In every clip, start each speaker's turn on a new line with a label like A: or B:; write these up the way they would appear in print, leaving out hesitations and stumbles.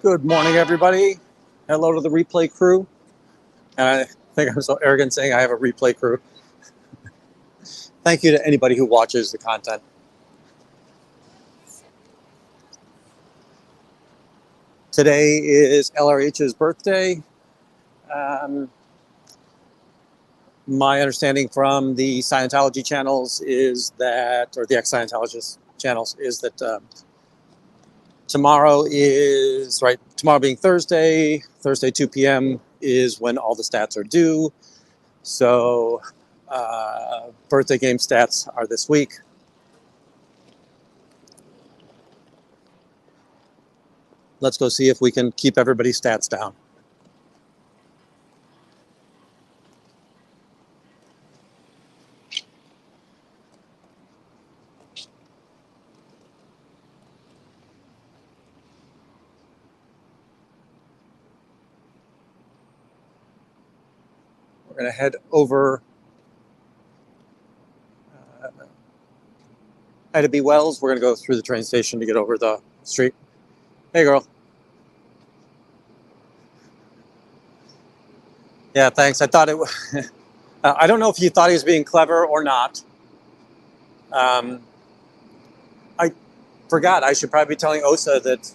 A: Good morning, everybody. Hello to the replay crew. And I think I'm so arrogant saying I have a replay crew. Thank you to anybody who watches the content. Today is LRH's birthday. My understanding from the Scientology channels is that, or the ex-Scientologist channels, is that tomorrow being Thursday 2 p.m. is when all the stats are due. So birthday game stats are this week. Let's go see if we can keep everybody's stats down. We're going to head over Ida B. Wells. We're going to go through the train station to get over the street. Hey, girl. Yeah, thanks. I thought it was... I don't know if you thought he was being clever or not. I forgot. I should probably be telling Osa that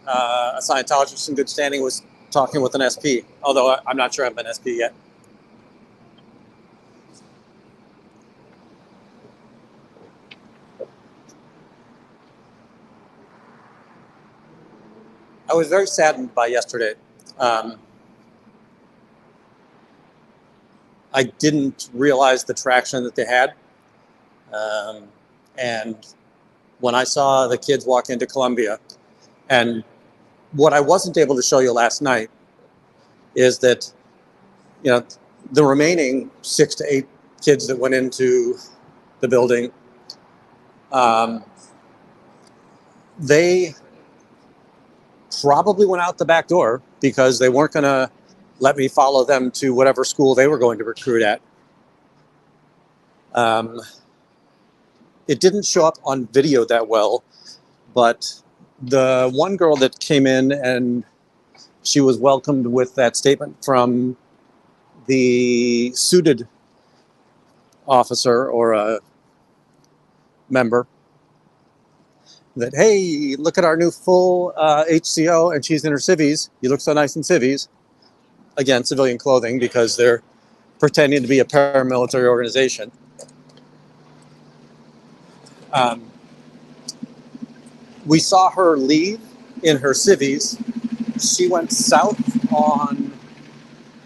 A: a Scientologist in good standing was talking with an SP, although I'm not sure I'm an SP yet. I was very saddened by yesterday. I didn't realize the traction that they had. And when I saw the kids walk into Columbia, and what I wasn't able to show you last night is that, you know, the remaining 6 to 8 kids that went into the building, they probably went out the back door because they weren't going to let me follow them to whatever school they were going to recruit at. It didn't show up on video that well, but the one girl that came in and she was welcomed with that statement from the suited officer or a member that, hey, look at our new full HCO and she's in her civvies. You look so nice in civvies. Again, civilian clothing because they're pretending to be a paramilitary organization. We saw her leave in her civvies. She went south on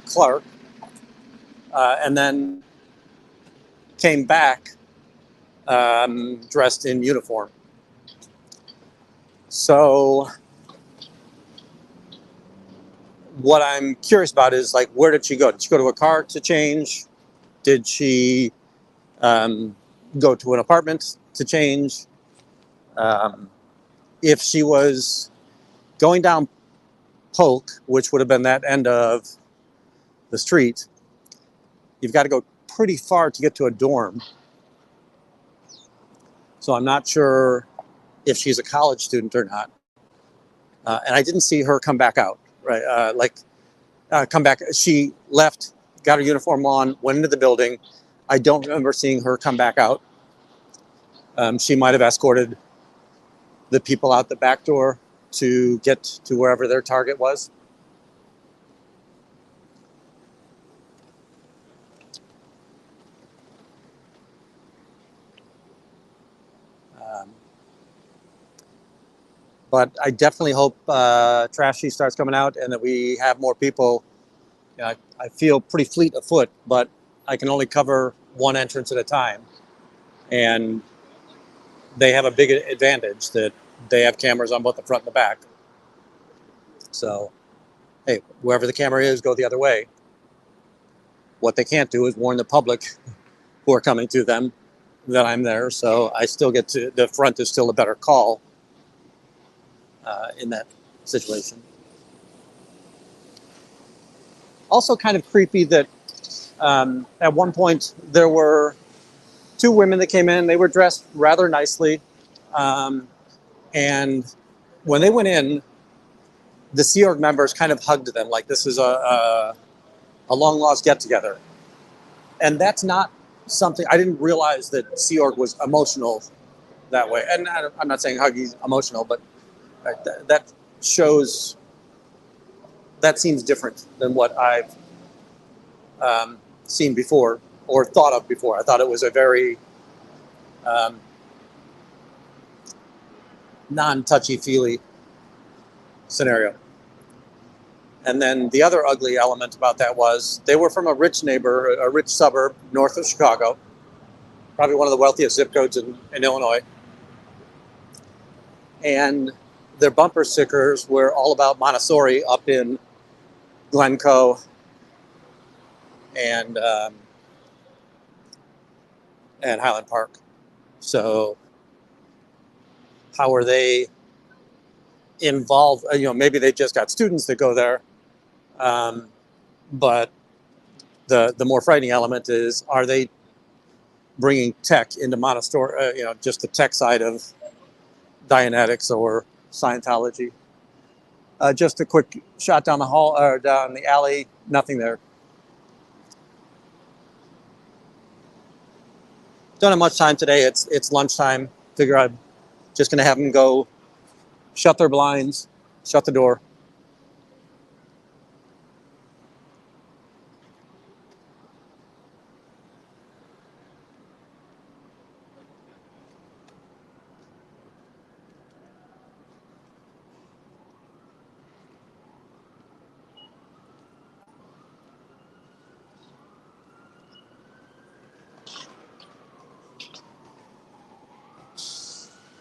A: Clark and then came back dressed in uniform. So what I'm curious about is, like, where did she go? Did she go to a car to change? Did she go to an apartment to change? If she was going down Polk, which would have been that end of the street, you've got to go pretty far to get to a dorm. So I'm not sure if she's a college student or not. And I didn't see her come back out, right? Come back. She left, got her uniform on, went into the building. I don't remember seeing her come back out. She might have escorted the people out the back door to get to wherever their target was. But I definitely hope Trashy starts coming out and that we have more people. You know, I feel pretty fleet of foot, but I can only cover one entrance at a time. And they have a big advantage that they have cameras on both the front and the back. So, hey, wherever the camera is, go the other way. What they can't do is warn the public who are coming to them that I'm there. So I still get to, the front is still a better call in that situation. Also kind of creepy that at one point there were 2 women that came in. They were dressed rather nicely. And when they went in, the Sea Org members kind of hugged them like this is a long lost get together, and that's not something I didn't realize that Sea Org was emotional that way. And I'm not saying huggy's emotional, but that shows that seems different than what I've seen before or thought of before. I thought it was a very non-touchy-feely scenario. And then the other ugly element about that was they were from a rich suburb north of Chicago, probably one of the wealthiest zip codes in Illinois. And their bumper stickers were all about Montessori up in Glencoe and Highland Park. So how are they involved? Maybe they just got students that go there. But the more frightening element is, are they bringing tech into Montessori, just the tech side of Dianetics or Scientology? Just a quick shot down the hall or down the alley, nothing there. Don't have much time today. It's lunchtime. Figure I'm just gonna have them go shut their blinds, shut the door.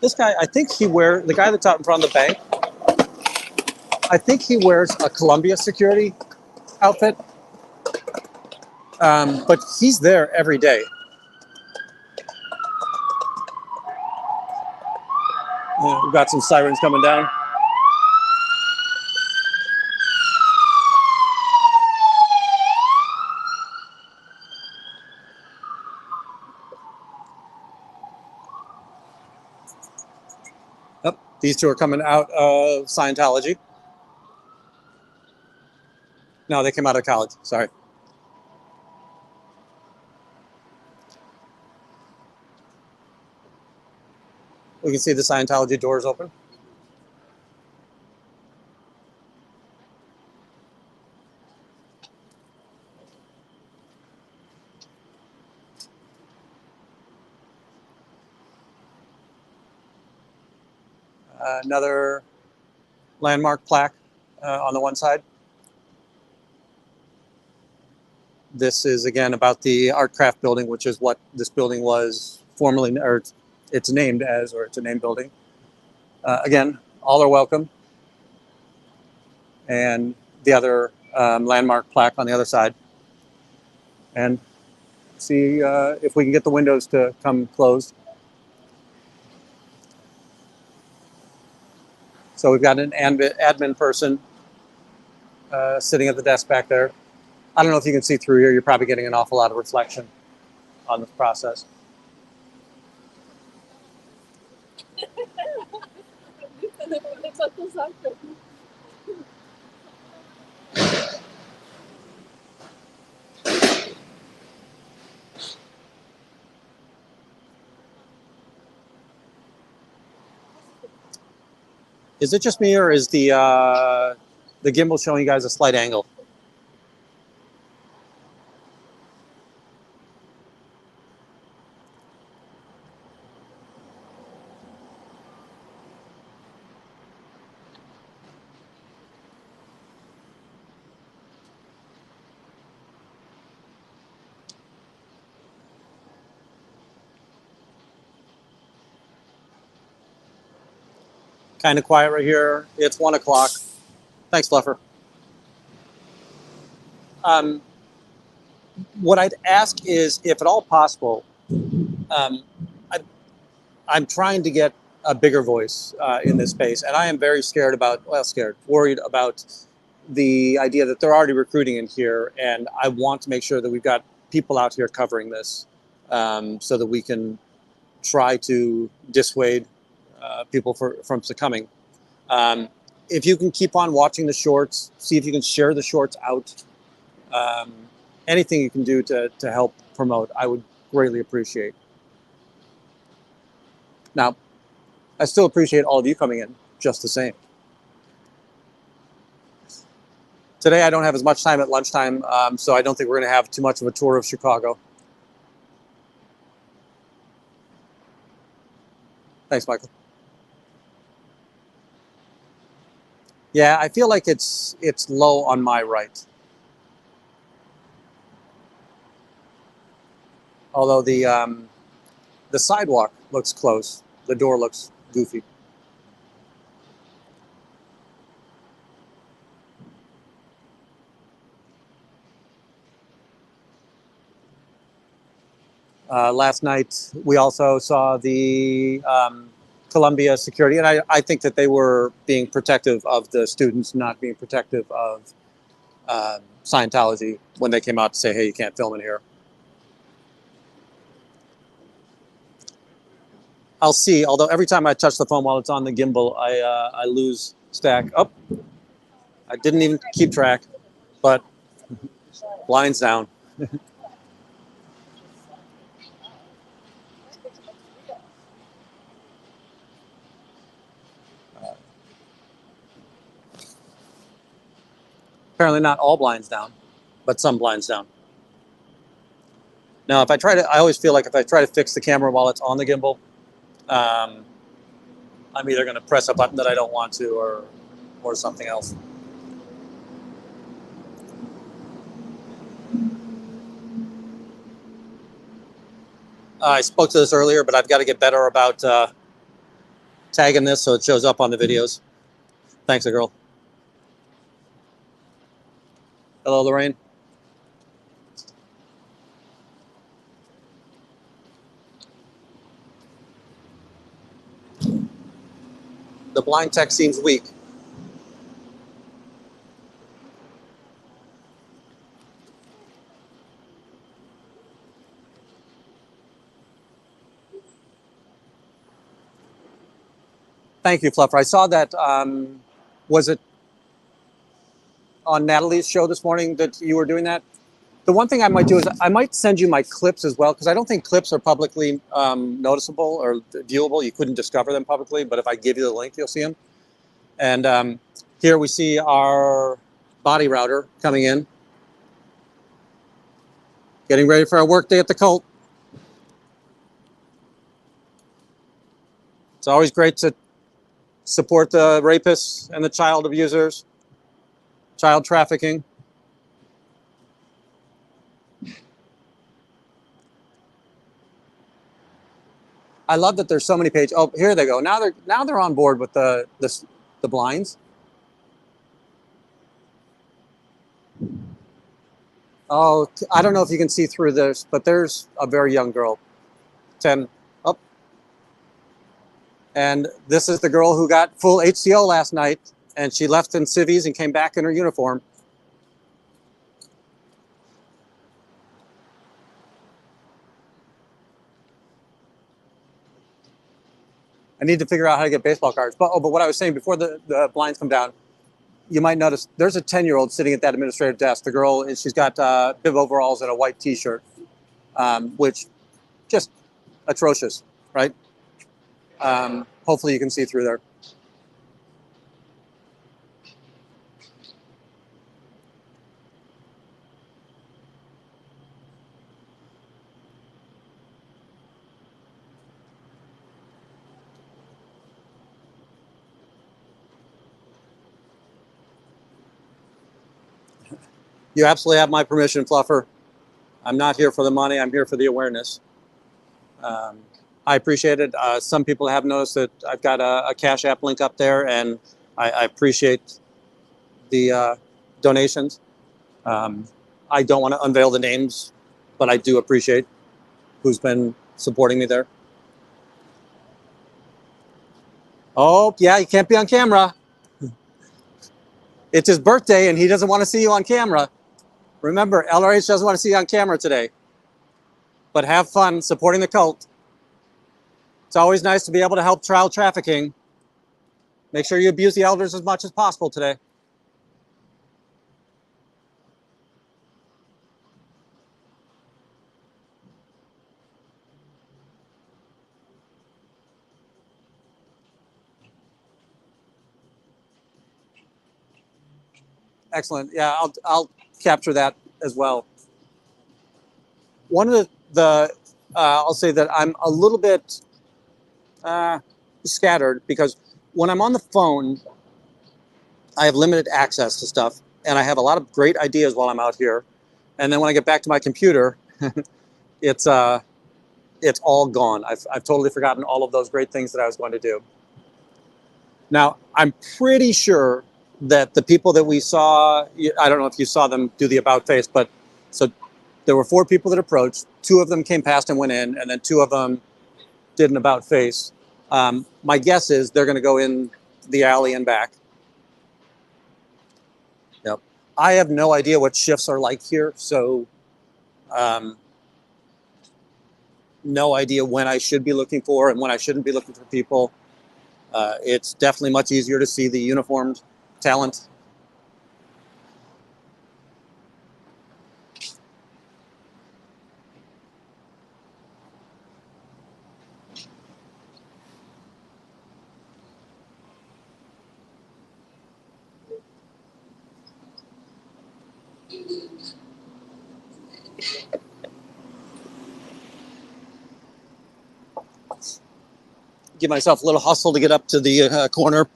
A: This guy, I think the guy that's out in front of the bank, I think he wears a Columbia security outfit, but he's there every day. We've got some sirens coming down. Oh, these two are coming out of Scientology. No, they came out of college. Sorry. We can see the Scientology doors open. Another landmark plaque on the one side. This is again about the art craft building, which is what this building was formerly, or it's named as, or it's a named building. Again, all are welcome. And the other landmark plaque on the other side. And see if we can get the windows to come closed. So we've got an admin person sitting at the desk back there. I don't know if you can see through here. You're probably getting an awful lot of reflection on this process. Is it just me, or is the gimbal showing you guys a slight angle? Kind of quiet right here. It's 1 o'clock. Thanks, Fluffer. What I'd ask is, if at all possible, I'm trying to get a bigger voice in this space, and I am very worried about the idea that they're already recruiting in here, and I want to make sure that we've got people out here covering this so that we can try to dissuade people from succumbing. if you can keep on watching the shorts, see if you can share the shorts out. Anything you can do to help promote, I would greatly appreciate. Now, I still appreciate all of you coming in just the same. Today, I don't have as much time at lunchtime, so I don't think we're going to have too much of a tour of Chicago. Thanks, Michael. Yeah, I feel like it's low on my right. Although the sidewalk looks close, the door looks goofy. Last night, we also saw the Columbia security, and I think that they were being protective of the students, not being protective of Scientology when they came out to say, hey, you can't film in here. I'll see, although every time I touch the phone while it's on the gimbal, I lose stack. Oh, I didn't even keep track, but blinds down. Apparently not all blinds down, but some blinds down. Now, if I try to, I always feel like if I try to fix the camera while it's on the gimbal, I'm either going to press a button that I don't want to or something else. I spoke to this earlier, but I've got to get better about tagging this so it shows up on the videos. Thanks, a girl. Hello, Lorraine. The blind text seems weak. Thank you, Fluffer. I saw that, was it on Natalie's show this morning that you were doing that? The one thing I might do is I might send you my clips as well, because I don't think clips are publicly noticeable or viewable. You couldn't discover them publicly, but if I give you the link, you'll see them. And here we see our body router coming in, getting ready for our work day at the cult. It's always great to support the rapists and the child abusers, child trafficking. I love that there's so many pages. Oh, here they go. Now they're on board with the blinds. Oh, I don't know if you can see through this, but there's a very young girl, 10 up. And this is the girl who got full HCO last night, and she left in civvies and came back in her uniform. I need to figure out how to get baseball cards. But what I was saying before the blinds come down, you might notice there's a 10-year-old sitting at that administrative desk. The girl, she's got bib overalls and a white T-shirt, which just atrocious, right? Hopefully you can see through there. You absolutely have my permission, Fluffer. I'm not here for the money. I'm here for the awareness. I appreciate it. Some people have noticed that I've got a Cash App link up there, and I appreciate the donations. I don't want to unveil the names, but I do appreciate who's been supporting me there. Oh, yeah, you can't be on camera. It's his birthday, and he doesn't want to see you on camera. Remember, LRH doesn't want to see you on camera today. But have fun supporting the cult. It's always nice to be able to help child trafficking. Make sure you abuse the elders as much as possible today. Excellent. Yeah, I'll capture that as well. One of the I'll say that I'm a little bit scattered because when I'm on the phone, I have limited access to stuff, and I have a lot of great ideas while I'm out here. And then when I get back to my computer, it's all gone. I've totally forgotten all of those great things that I was going to do. Now, I'm pretty sure that the people that we saw, I don't know if you saw them do the about face, but so there were 4 people that approached. 2 of them came past and went in, and then 2 of them did an about face. My guess is they're going to go in the alley and back. Yep. I have no idea what shifts are like here, so no idea when I should be looking for and when I shouldn't be looking for people. It's definitely much easier to see the uniformed talent. Give myself a little hustle to get up to the corner.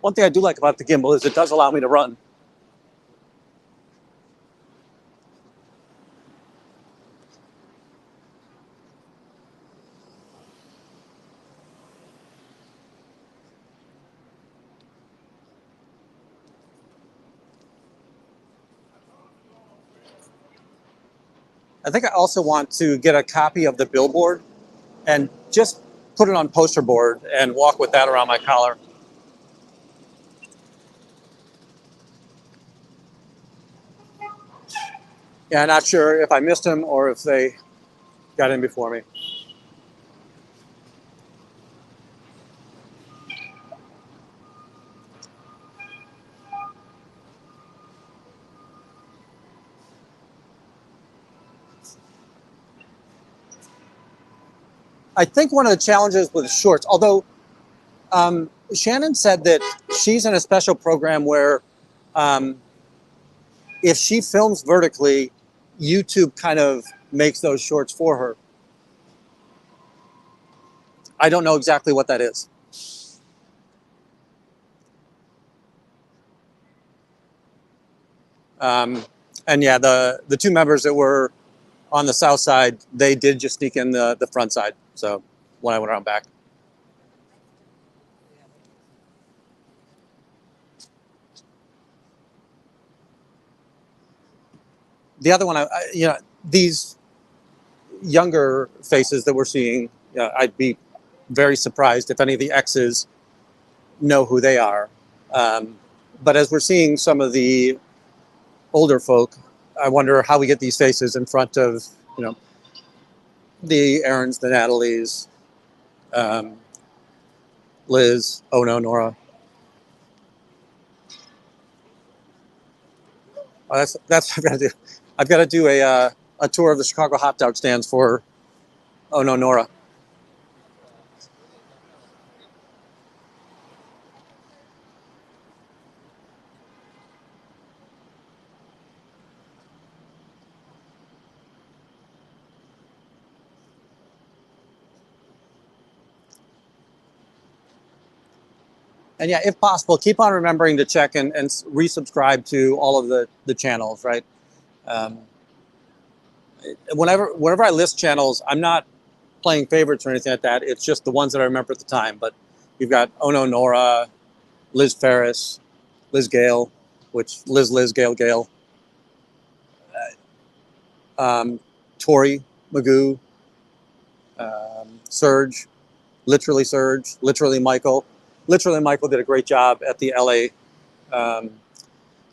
A: One thing I do like about the gimbal is it does allow me to run. I think I also want to get a copy of the billboard and just put it on poster board and walk with that around my collar. Yeah, not sure if I missed him or if they got in before me. I think one of the challenges with shorts, although Shannon said that she's in a special program where if she films vertically, YouTube kind of makes those shorts for her. I don't know exactly what that is. And yeah, the 2 members that were on the south side, they did just sneak in the front side. So when I went around back. The other one, these younger faces that we're seeing, I'd be very surprised if any of the exes know who they are. But as we're seeing some of the older folk, I wonder how we get these faces in front of, the Aarons, the Natalies, Liz, oh no, Nora. Oh, that's what I've got to do. I've got to do a tour of the Chicago hot dog stands for oh no, Nora. And yeah, if possible, keep on remembering to check and resubscribe to all of the channels, right? Whenever I list channels, I'm not playing favorites or anything like that. It's just the ones that I remember at the time. But you've got Oh No Nora, Liz Ferris, Liz Gale, which Liz Gale Gale, Tori Magoo, Serge, literally Michael. Literally Michael did a great job at the LA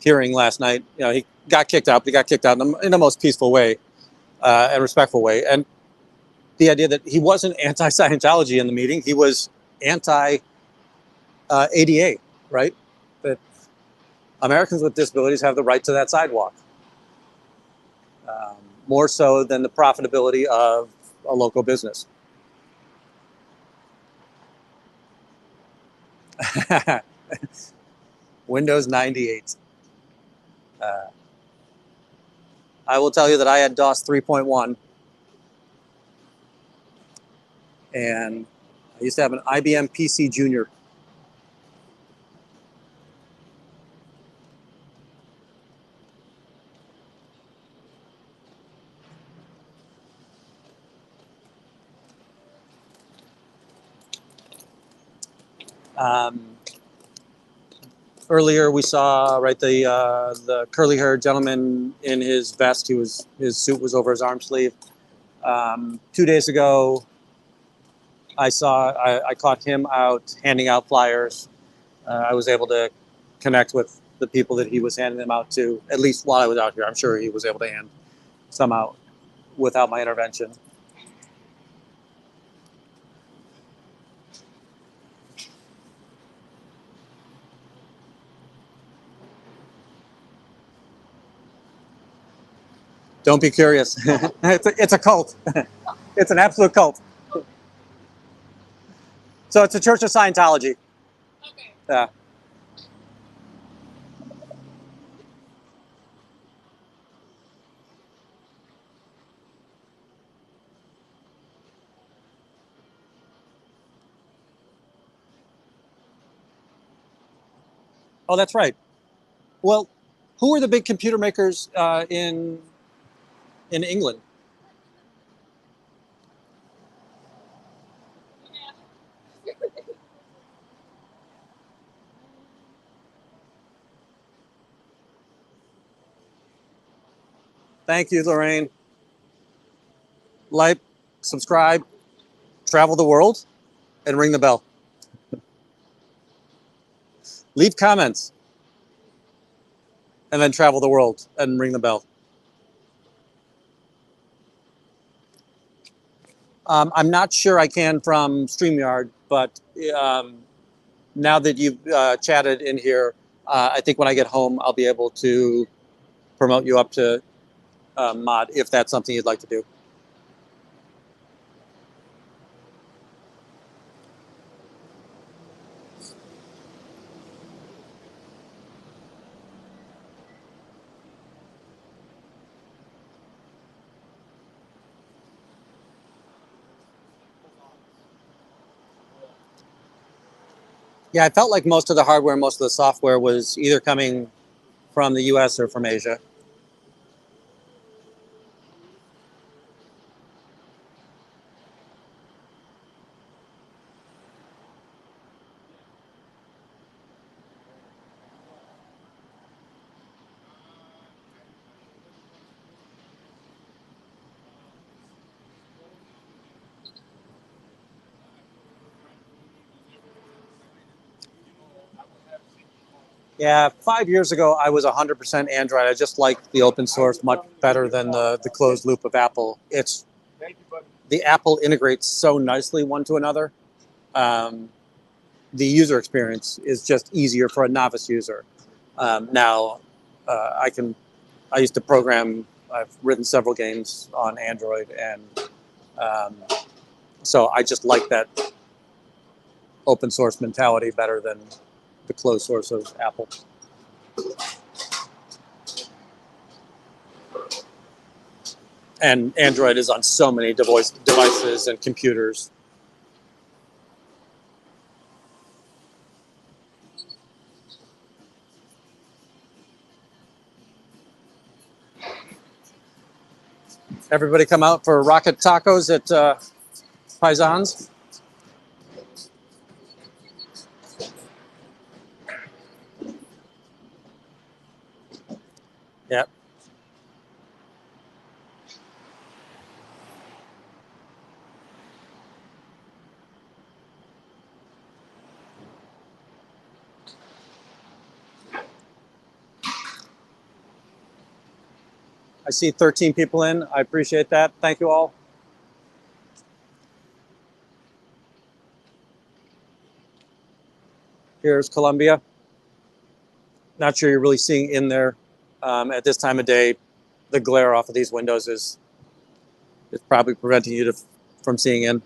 A: hearing last night. He got kicked out, but he got kicked out in the most peaceful way and respectful way. And the idea that he wasn't anti-Scientology in the meeting, he was anti-ADA, right? That Americans with disabilities have the right to that sidewalk, more so than the profitability of a local business. Windows 98. I will tell you that I had DOS 3.1, and I used to have an IBM PC Junior. Earlier, we saw the curly-haired gentleman in his vest. His suit was over his arm sleeve. 2 days ago, I caught him out handing out flyers. I was able to connect with the people that he was handing them out to, at least while I was out here. I'm sure he was able to hand some out without my intervention. Don't be curious. It's a cult. It's an absolute cult. So it's a Church of Scientology. Okay. Yeah. Oh, that's right. Well, who are the big computer makers in England? Thank you, Lorraine. Like, subscribe, travel the world, and ring the bell. Leave comments, and then travel the world and ring the bell. I'm not sure I can from StreamYard, but now that you've chatted in here, I think when I get home, I'll be able to promote you up to mod if that's something you'd like to do. Yeah, I felt like most of the hardware, most of the software was either coming from the US or from Asia. Yeah, 5 years ago, I was 100% Android. I just liked the open source much better than the closed loop of Apple. The Apple integrates so nicely one to another. The user experience is just easier for a novice user. Now, I used to program, I've written several games on Android, and so I just like that open source mentality better than the closed source of Apple. And Android is on so many devices and computers. Everybody come out for rocket tacos at Paisan's. Yeah. I see 13 people in. I appreciate that. Thank you all. Here's Columbia. Not sure you're really seeing in there at this time of day. The glare off of these windows is probably preventing you from seeing in.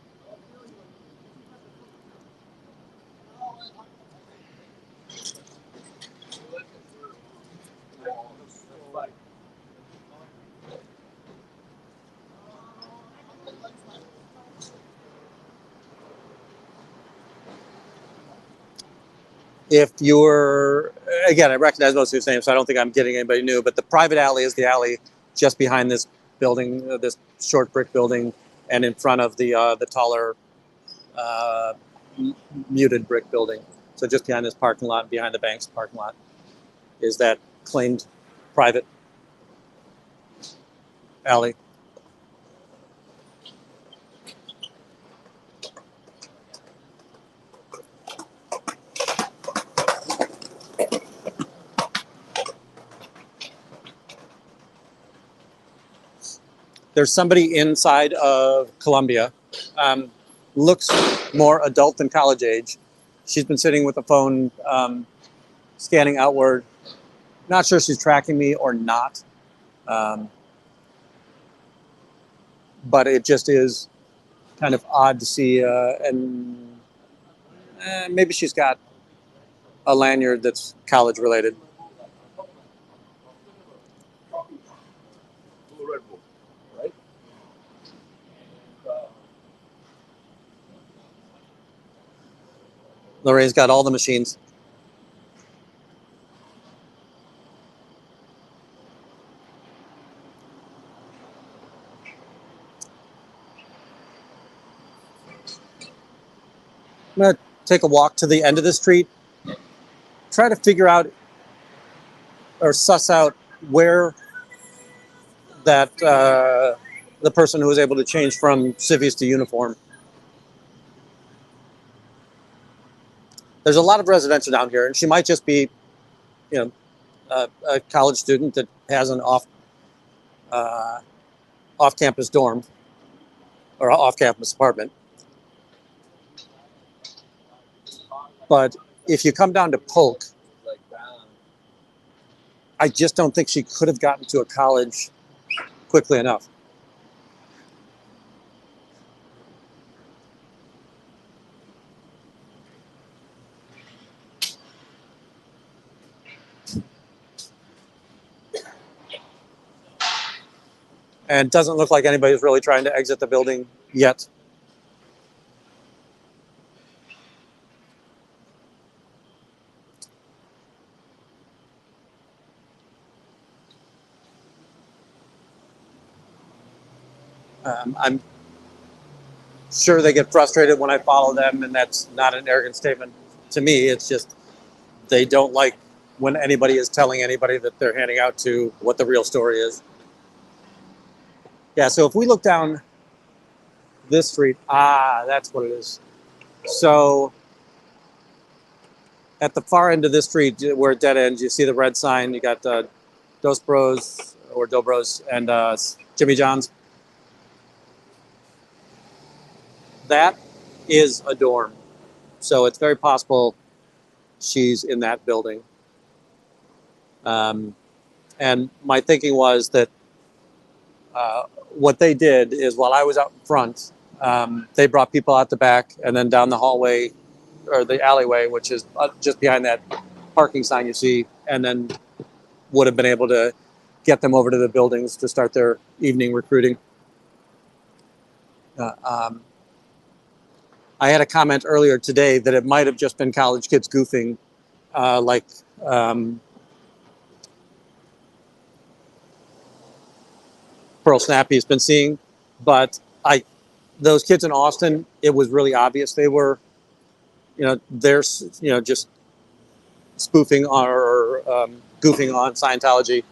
A: If you're, again, I recognize most of these names, so I don't think I'm getting anybody new, but the private alley is the alley just behind this building, this short brick building, and in front of the taller muted brick building. So just behind this parking lot, behind the bank's parking lot, is that claimed private alley. There's somebody inside of Columbia, looks more adult than college age. She's been sitting with the phone, scanning outward. Not sure she's tracking me or not. But it just is kind of odd to see, and maybe she's got a lanyard that's college related. Lorraine's got all the machines. I'm going to take a walk to the end of the street, try to figure out or suss out where that the person who was able to change from civvies to uniform. There's a lot of residential down here, and she might just be, a college student that has an off-campus dorm or off-campus apartment. But if you come down to Polk, I just don't think she could have gotten to a college quickly enough. And it doesn't look like anybody's really trying to exit the building yet. I'm sure they get frustrated when I follow them, and that's not an arrogant statement to me. It's just they don't like when anybody is telling anybody that they're handing out to what the real story is. Yeah, so if we look down this street, that's what it is. So at the far end of this street, where it dead ends, you see the red sign. You got Dos Bros or Dobros and Jimmy John's. That is a dorm. So it's very possible she's in that building. And my thinking was that what they did is while I was out in front, they brought people out the back and then down the hallway or the alleyway, which is just behind that parking sign you see, and then would have been able to get them over to the buildings to start their evening recruiting. I had a comment earlier today that it might have just been college kids goofing, like Pearl Snappy's been seeing, but those kids in Austin, it was really obvious they were, they're, just spoofing or goofing on Scientology.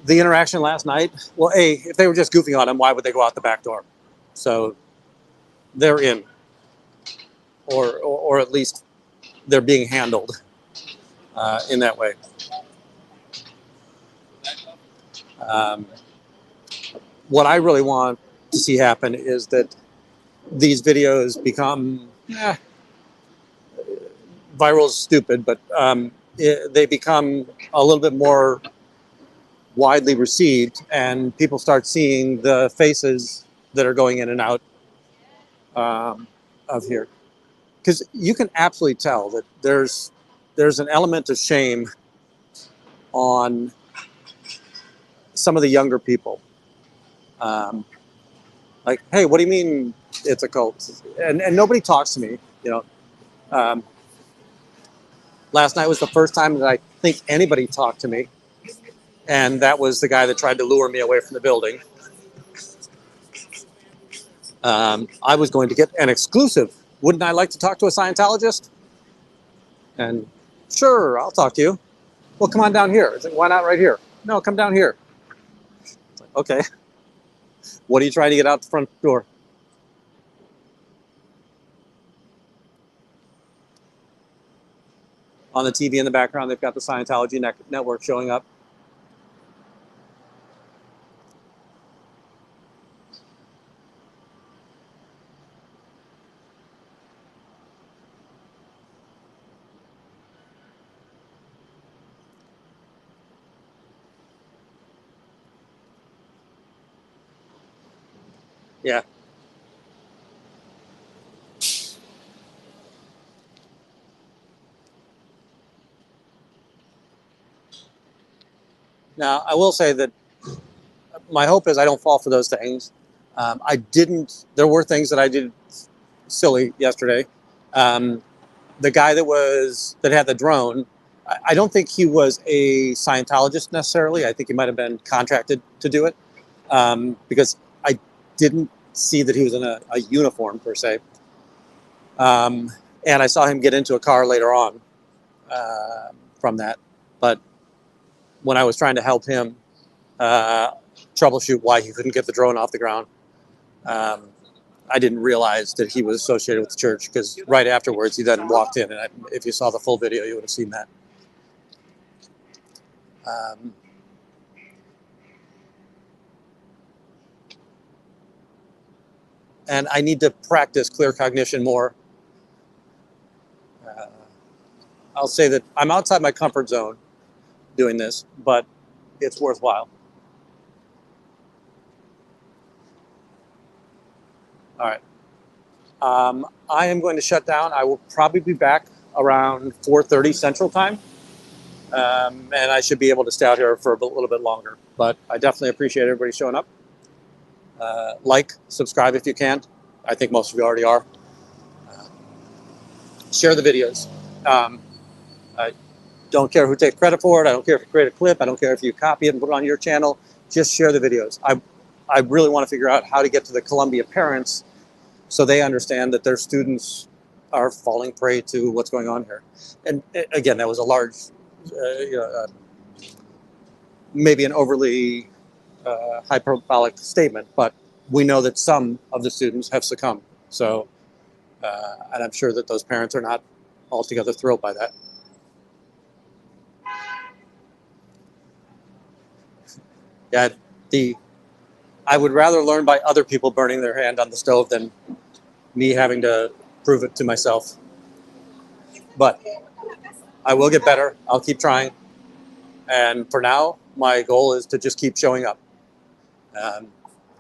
A: The interaction last night, well, if they were just goofing on him, why would they go out the back door? So they're in, or at least they're being handled in that way. What I really want to see happen is that these videos become viral is stupid, but they become a little bit more widely received, and people start seeing the faces that are going in and out of here. Because you can absolutely tell that there's an element of shame on some of the younger people. Like, hey, what do you mean it's a cult? And nobody talks to me, you know. Last night was the first time that I think anybody talked to me, and that was the guy that tried to lure me away from the building. I was going to get an exclusive. Wouldn't I like to talk to a Scientologist? And sure, I'll talk to you. Well, come on down here. It's like, why not right here? No, come down here. It's like, okay. What are you trying to get out the front door? On the TV in the background, they've got the Scientology network showing up. Yeah. Now, I will say that my hope is I don't fall for those things. I didn't. There were things that I did silly yesterday. The guy that had the drone, I don't think he was a Scientologist necessarily. I think he might have been contracted to do it, because I didn't see that he was in a uniform per se. And I saw him get into a car later on from that. But when I was trying to help him troubleshoot why he couldn't get the drone off the ground, I didn't realize that he was associated with the church, because right afterwards he then walked in, and if you saw the full video, you would have seen that. And I need to practice clear cognition more. I'll say that I'm outside my comfort zone doing this, but it's worthwhile. All right. I am going to shut down. I will probably be back around 4:30 Central Time, and I should be able to stay out here for a little bit longer. But I definitely appreciate everybody showing up. Like, subscribe if you can. I think most of you already are. Share the videos. I don't care who takes credit for it. I don't care if you create a clip. I don't care if you copy it and put it on your channel. Just share the videos. I really want to figure out how to get to the Columbia parents so they understand that their students are falling prey to what's going on here. And again, that was a large, maybe an overly hyperbolic statement, but we know that some of the students have succumbed. So, and I'm sure that those parents are not altogether thrilled by that. Yeah, I would rather learn by other people burning their hand on the stove than me having to prove it to myself. But I will get better. I'll keep trying. And for now, my goal is to just keep showing up.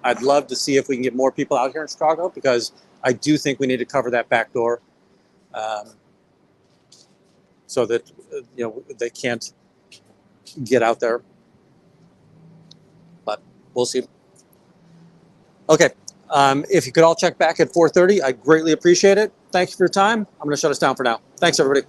A: I'd love to see if we can get more people out here in Chicago, because I do think we need to cover that back door, so that they can't get out there. But we'll see. Okay. If you could all check back at 4:30, I greatly appreciate it. Thank you for your time. I'm going to shut us down for now. Thanks, everybody.